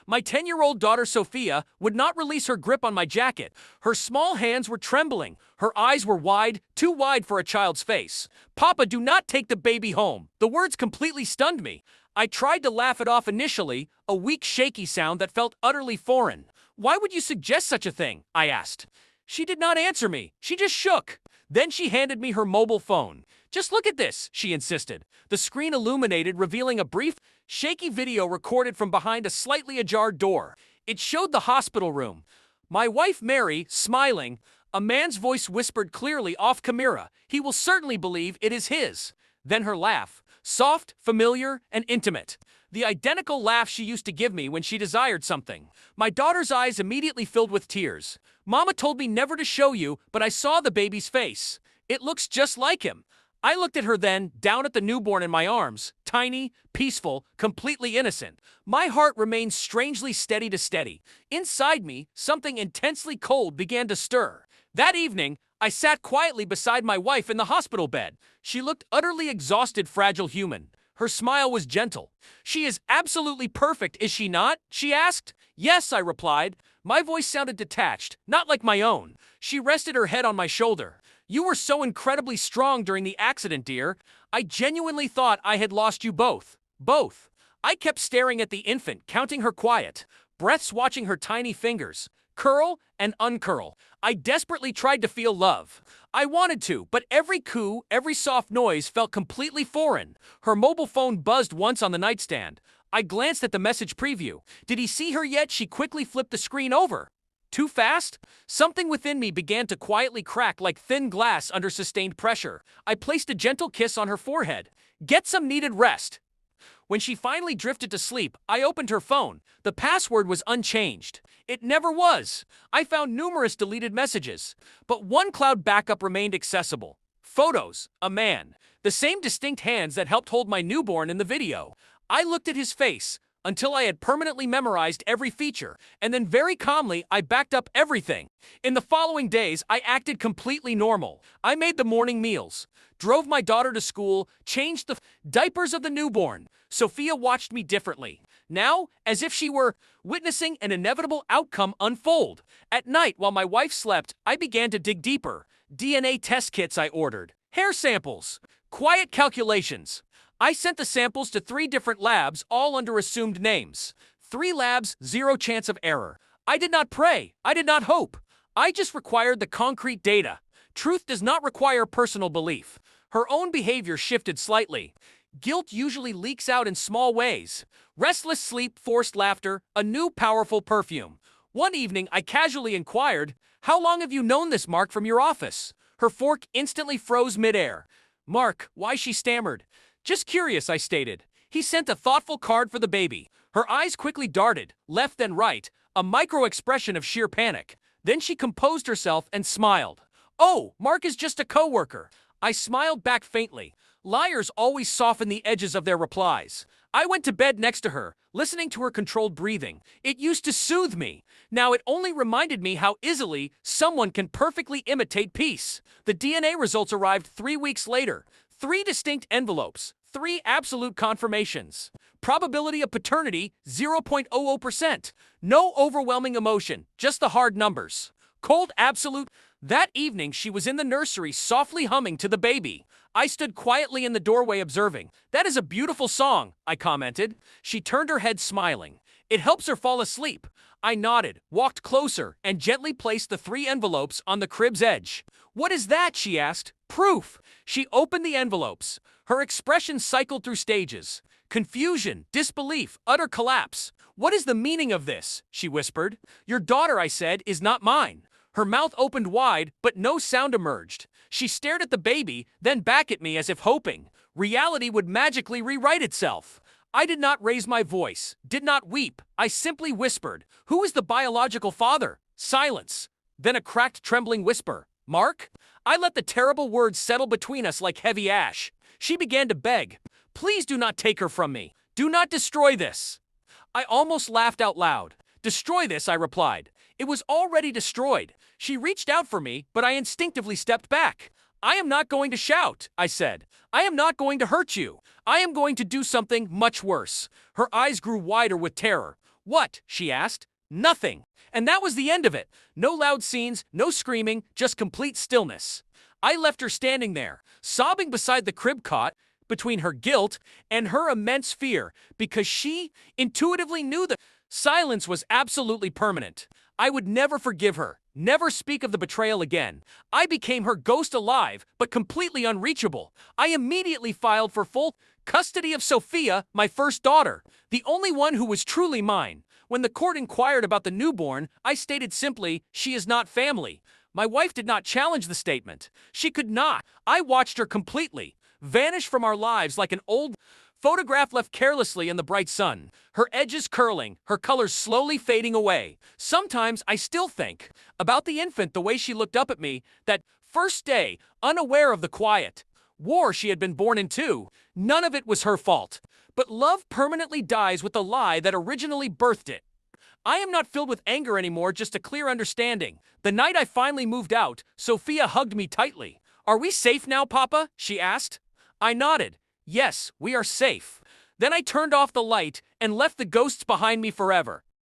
My 10-year-old daughter Sophia would not release her grip on my jacket. Her small hands were trembling. Her eyes were wide, too wide for a child's face. "Papa, do not take the baby home." The words completely stunned me. I tried to laugh it off initially, a weak, shaky sound that felt utterly foreign. "Why would you suggest such a thing?" I asked. She did not answer me. She just shook. Then she handed me her mobile phone. "Just look at this," she insisted. The screen illuminated, revealing a brief, shaky video recorded from behind a slightly ajar door. It showed the hospital room. My wife Mary, smiling. A man's voice whispered clearly off camera, "He will certainly believe it is his." Then her laugh. Soft, familiar, and intimate. The identical laugh she used to give me when she desired something. My daughter's eyes immediately filled with tears. "Mama told me never to show you, but I saw the baby's face. It looks just like him." I looked at her then, down at the newborn in my arms, tiny, peaceful, completely innocent. My heart remained strangely steady to steady. Inside me, something intensely cold began to stir. That evening, I sat quietly beside my wife in the hospital bed. She looked utterly exhausted, fragile human. Her smile was gentle. "She is absolutely perfect, is she not?" she asked. "Yes," I replied. My voice sounded detached, not like my own. She rested her head on my shoulder. "You were so incredibly strong during the accident, dear. I genuinely thought I had lost you both." Both. I kept staring at the infant, counting her quiet breaths, watching her tiny fingers curl and uncurl. I desperately tried to feel love. I wanted to, but every coo, every soft noise felt completely foreign. Her mobile phone buzzed once on the nightstand. I glanced at the message preview. Did he see her yet? She quickly flipped the screen over. Too fast? Something within me began to quietly crack like thin glass under sustained pressure. I placed a gentle kiss on her forehead. "Get some needed rest." When she finally drifted to sleep, I opened her phone. The password was unchanged. It never was. I found numerous deleted messages, but one cloud backup remained accessible. Photos, a man, the same distinct hands that helped hold my newborn in the video. I looked at his face until I had permanently memorized every feature, and then very calmly I backed up everything. In the following days, I acted completely normal. I made the morning meals, drove my daughter to school, changed the diapers of the newborn. Sophia watched me differently. Now, as if she were witnessing an inevitable outcome unfold. At night, while my wife slept, I began to dig deeper. DNA test kits I ordered, hair samples, quiet calculations. I sent the samples to 3 different labs, all under assumed names. 3 labs, 0 chance of error. I did not pray. I did not hope. I just required the concrete data. Truth does not require personal belief. Her own behavior shifted slightly. Guilt usually leaks out in small ways. Restless sleep, forced laughter, a new powerful perfume. One evening, I casually inquired, "How long have you known this Mark from your office?" Her fork instantly froze midair. "Mark," why she stammered. "Just curious," I stated. He sent a thoughtful card for the baby. Her eyes quickly darted, left then right, a micro-expression of sheer panic. Then she composed herself and smiled. "Oh, Mark is just a coworker." I smiled back faintly. Liars always soften the edges of their replies. I went to bed next to her, listening to her controlled breathing. It used to soothe me. Now it only reminded me how easily someone can perfectly imitate peace. The DNA results arrived 3 weeks later. 3 distinct envelopes, 3 absolute confirmations. Probability of paternity, 0.00%. No overwhelming emotion, just the hard numbers. Cold absolute. That evening, she was in the nursery, softly humming to the baby. I stood quietly in the doorway observing. "That is a beautiful song," I commented. She turned her head smiling. "It helps her fall asleep." I nodded, walked closer, and gently placed the 3 envelopes on the crib's edge. "What is that?" she asked. "Proof." She opened the envelopes. Her expression cycled through stages. Confusion, disbelief, utter collapse. "What is the meaning of this?" she whispered. "Your daughter," I said, "is not mine." Her mouth opened wide, but no sound emerged. She stared at the baby, then back at me as if hoping reality would magically rewrite itself. I did not raise my voice, did not weep. I simply whispered, "Who is the biological father?" Silence. Then a cracked, trembling whisper, "Mark?" I let the terrible words settle between us like heavy ash. She began to beg, "Please do not take her from me. Do not destroy this." I almost laughed out loud. "Destroy this," I replied. It was already destroyed. She reached out for me, but I instinctively stepped back. "I am not going to shout," I said. "I am not going to hurt you. I am going to do something much worse." Her eyes grew wider with terror. What? She asked. Nothing. And that was the end of it. No loud scenes, no screaming, just complete stillness. I left her standing there, sobbing beside the crib cot, between her guilt and her immense fear, because she intuitively knew that silence was absolutely permanent. I would never forgive her, never speak of the betrayal again. I became her ghost alive, but completely unreachable. I immediately filed for full custody of Sophia, my first daughter, the only one who was truly mine. When the court inquired about the newborn, I stated simply, she is not family. My wife did not challenge the statement. She could not. I watched her completely vanish from our lives like an old photograph left carelessly in the bright sun, her edges curling, her colors slowly fading away. Sometimes I still think about the infant, the way she looked up at me that first day, unaware of the quiet war she had been born into. None of it was her fault. But love permanently dies with the lie that originally birthed it. I am not filled with anger anymore, just a clear understanding. The night I finally moved out, Sophia hugged me tightly. Are we safe now, Papa? She asked. I nodded. Yes, we are safe. Then I turned off the light and left the ghosts behind me forever.